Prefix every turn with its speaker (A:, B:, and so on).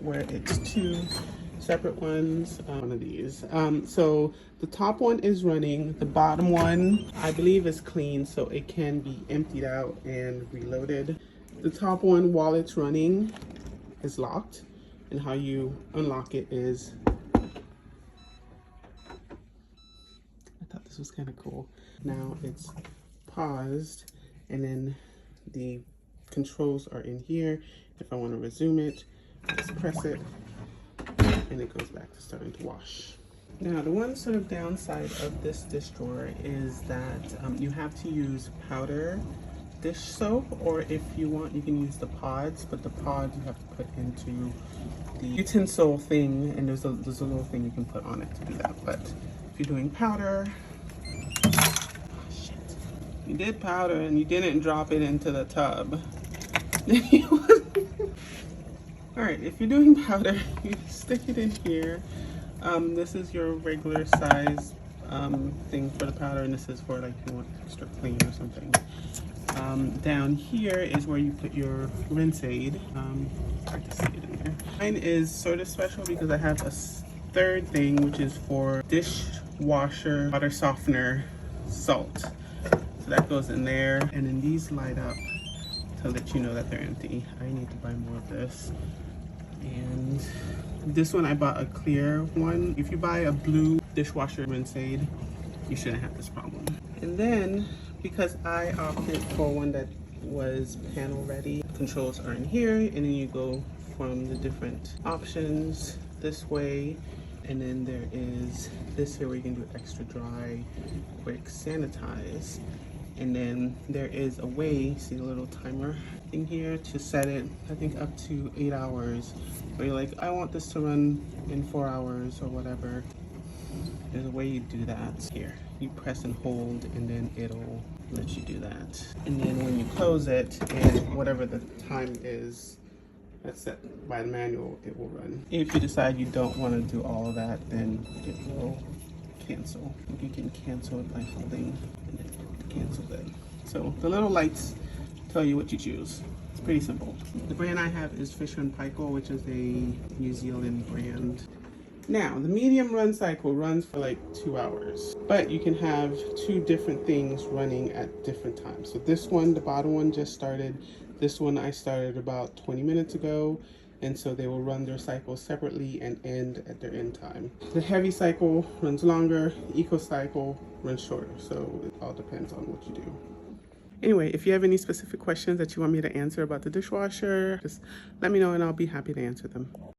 A: where it's two separate ones. One of these. So the top one is running. The bottom one, I believe, is clean, so it can be emptied out and reloaded. The top one, while it's running, is locked, and how you unlock it is, I thought this was kind of cool. Now it's paused, and then the controls are in here. If I want to resume it, just press it, and it goes back to starting to wash. Now, the one sort of downside of this dish drawer is that you have to use powder dish soap, or if you want, you can use the pods, but the pods you have to put into the utensil thing, and there's a little thing you can put on it to do that. But if you're doing powder, oh shit, you did powder and you didn't drop it into the tub, then you would. All right, if you're doing powder, you stick it in here. This is your regular size thing for the powder, and this is for like you want extra clean or something. Down here is where you put your rinse aid. Hard to see it in there. Mine is sort of special because I have a third thing, which is for dishwasher water softener salt. So that goes in there, and then these light up to let you know that they're empty. I need to buy more of this. And this one, I bought a clear one. If you buy a blue dishwasher rinse aid, you shouldn't have this problem. And then, because I opted for one that was panel ready, controls are in here, and then you go from the different options this way. And then there is this here where you can do extra dry, quick sanitize. And then there is a way, see the little timer thing here, to set it, I think up to 8 hours. Where you're like, I want this to run in 4 hours or whatever. There's a way you do that. Here, you press and hold, and then it'll let you do that. And then when you close it, and whatever the time is that's set by the manual, it will run. If you decide you don't want to do all of that, then it will cancel. You can cancel it by holding and then cancel it. So the little lights tell you what you choose. It's pretty simple. The brand I have is Fisher & Paykel, which is a New Zealand brand. Now, the medium run cycle runs for like 2 hours, but you can have two different things running at different times. So this one, the bottom one, just started. This one I started about 20 minutes ago, and so they will run their cycles separately and end at their end time. The heavy cycle runs longer, eco cycle runs shorter, so it all depends on what you do. Anyway, if you have any specific questions that you want me to answer about the dishwasher, just let me know and I'll be happy to answer them.